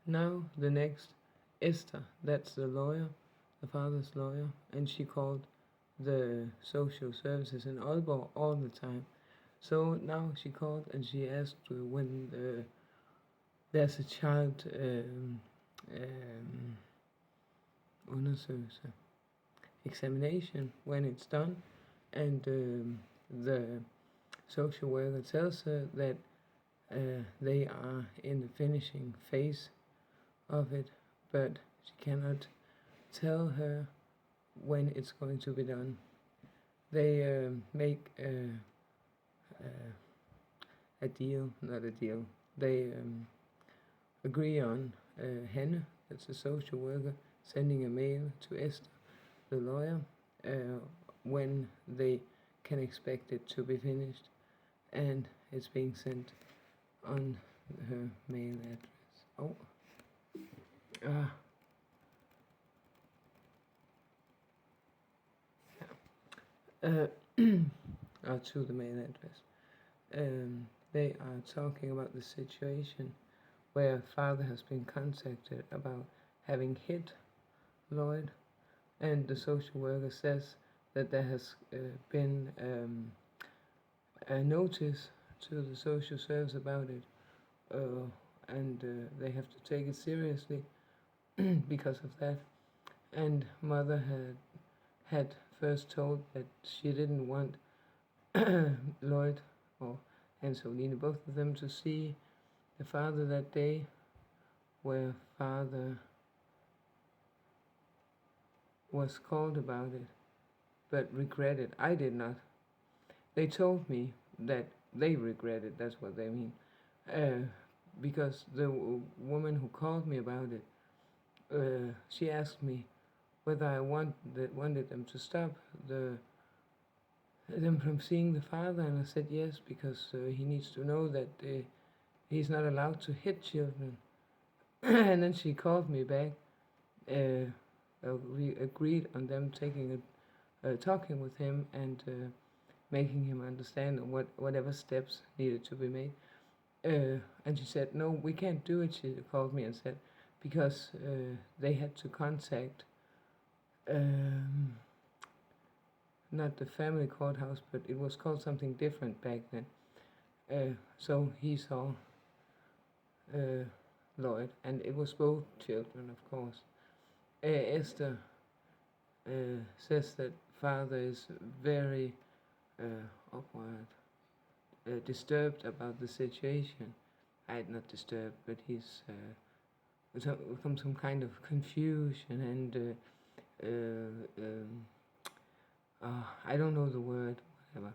Now the next, Esther, that's the lawyer, the father's lawyer, and she called the social services in Aalborg all the time. So now she called and she asked when there's a child undersøgelse, examination, when it's done, and the social worker tells her that they are in the finishing phase of it, but she cannot tell her when it's going to be done. They make a deal, not a deal. They agree on Hanne, that's a social worker, sending a mail to Esther, the lawyer, when they can expect it to be finished, and it's being sent on her mail address. Oh, to the mail address. They are talking about the situation where father has been contacted about having hit Lloyd, and the social worker says that there has been a notice to the social service about it, and they have to take it seriously because of that. And mother had first told that she didn't want Lloyd and Soline, both of them, to see the father that day, where father was called about it, but regretted. I did not. They told me that they regretted, that's what they mean. Because the woman who called me about it, she asked me whether I wanted them to stop them from seeing the father, and I said yes, because he needs to know that he's not allowed to hit children. And then she called me back. We agreed on them talking with him and making him understand whatever steps needed to be made. And she said, no, we can't do it, she called me and said, because they had to contact not the family courthouse, but it was called something different back then. So he saw Lloyd, and it was both children, of course. Esther says that father is very awkward, disturbed about the situation. Not disturbed, but he's become some kind of confusion and I don't know the word, whatever,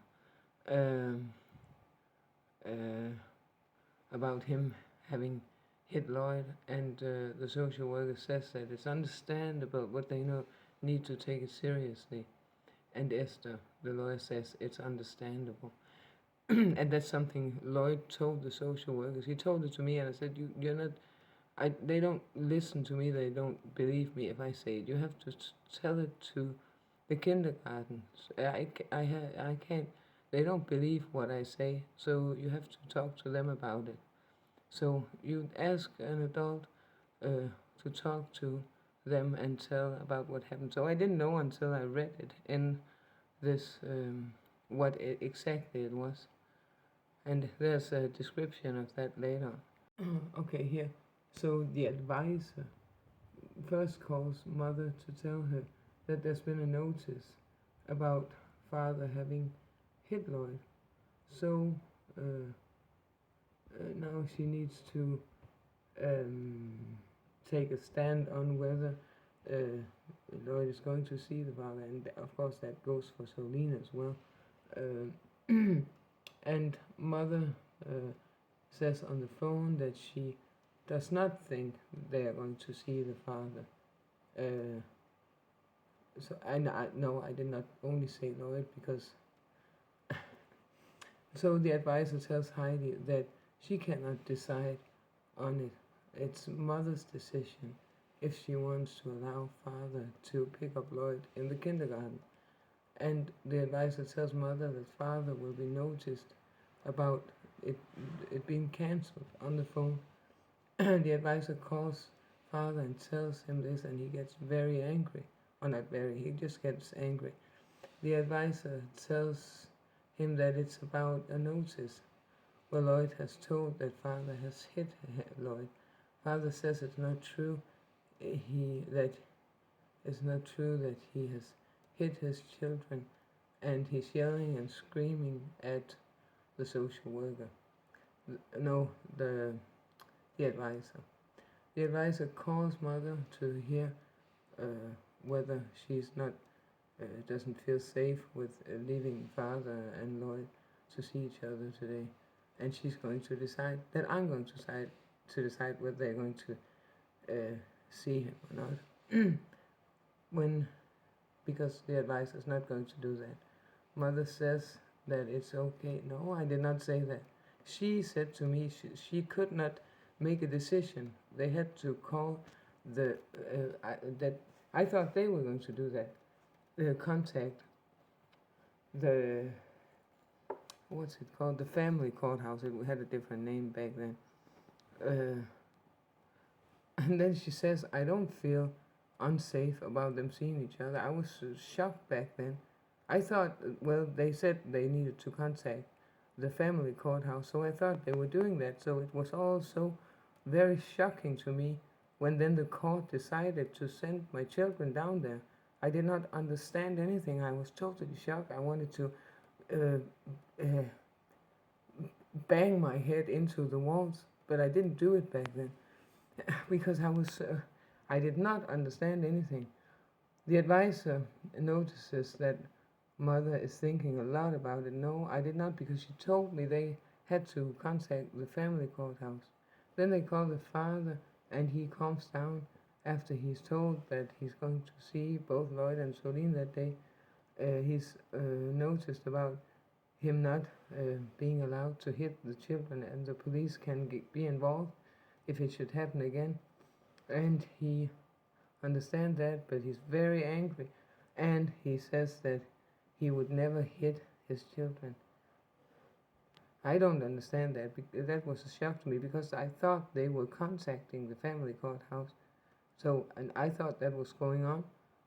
about him having hit Lloyd, and the social worker says that it's understandable, but they need to take it seriously. And Esther, the lawyer, says it's understandable. And that's something Lloyd told the social workers. He told it to me, and I said, you're not... they don't listen to me, they don't believe me if I say it. You have to tell it to the kindergarten. I can't... They don't believe what I say, so you have to talk to them about it. So you ask an adult to talk to them and tell about what happened. So I didn't know until I read it in this, exactly it was. And there's a description of that later. Okay, here. So the advisor first calls mother to tell her that there's been a notice about father having hit Lloyd. So now she needs to take a stand on whether Lloyd is going to see the father, and of course that goes for Soline as well. And mother says on the phone that she does not think they are going to see the father. So I did not only say Lloyd, because so the advisor tells Heidi that she cannot decide on it. It's mother's decision if she wants to allow father to pick up Lloyd in the kindergarten. And the advisor tells mother that father will be noticed about it being cancelled on the phone. the advisor calls father and tells him this, and he gets very angry. Or not very, he just gets angry. The advisor tells him that it's about a notice. Well, Lloyd has told that father has hit Lloyd. Father says it's not true. It's not true that he has hit his children, and he's yelling and screaming at the social worker. No, the advisor. The advisor calls mother to hear whether she's not doesn't feel safe with leaving father and Lloyd to see each other today, and she's going to decide that I'm going to decide whether they're going to see him or not. Because the advisor is not going to do that. Mother says that it's okay. No, I did not say that. She said to me she could not make a decision. They had to call I thought they were going to do that. Contact the what's it called? The family courthouse. It had a different name back then. And then she says, I don't feel unsafe about them seeing each other. I was shocked back then. I thought, well, they said they needed to contact the family courthouse, so I thought they were doing that. So it was all so very shocking to me when then the court decided to send my children down there. I did not understand anything. I was totally shocked. I wanted to bang my head into the walls, but I didn't do it back then because I did not understand anything. The advisor notices that mother is thinking a lot about it. No, I did not, because she told me they had to contact the family courthouse. Then they call the father, and he calms down after he's told that he's going to see both Lloyd and Solene that day. He's noticed about him not being allowed to hit the children, and the police can be involved if it should happen again. And he understands that, but he's very angry, and he says that he would never hit his children. I don't understand that. That was a shock to me, because I thought they were contacting the family courthouse. So, and I thought that was going on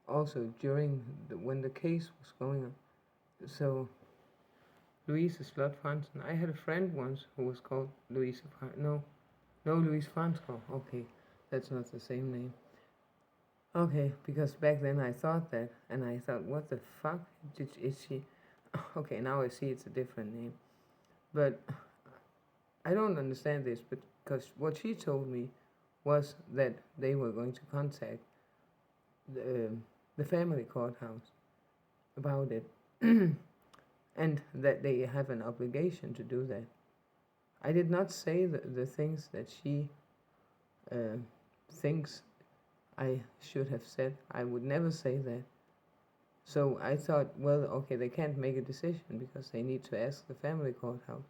also during when the case was going on. So, Louise Slot Franzen. I had a friend once who was called Louise. No, Louise Fransko. Okay, that's not the same name. Okay, because back then I thought that, and I thought, what the fuck is she? Okay, now I see it's a different name. But I don't understand this, because what she told me was that they were going to contact the family courthouse about it, and that they have an obligation to do that. I did not say the things that she thinks I should have said. I would never say that. So I thought, well, okay, they can't make a decision because they need to ask the family courthouse.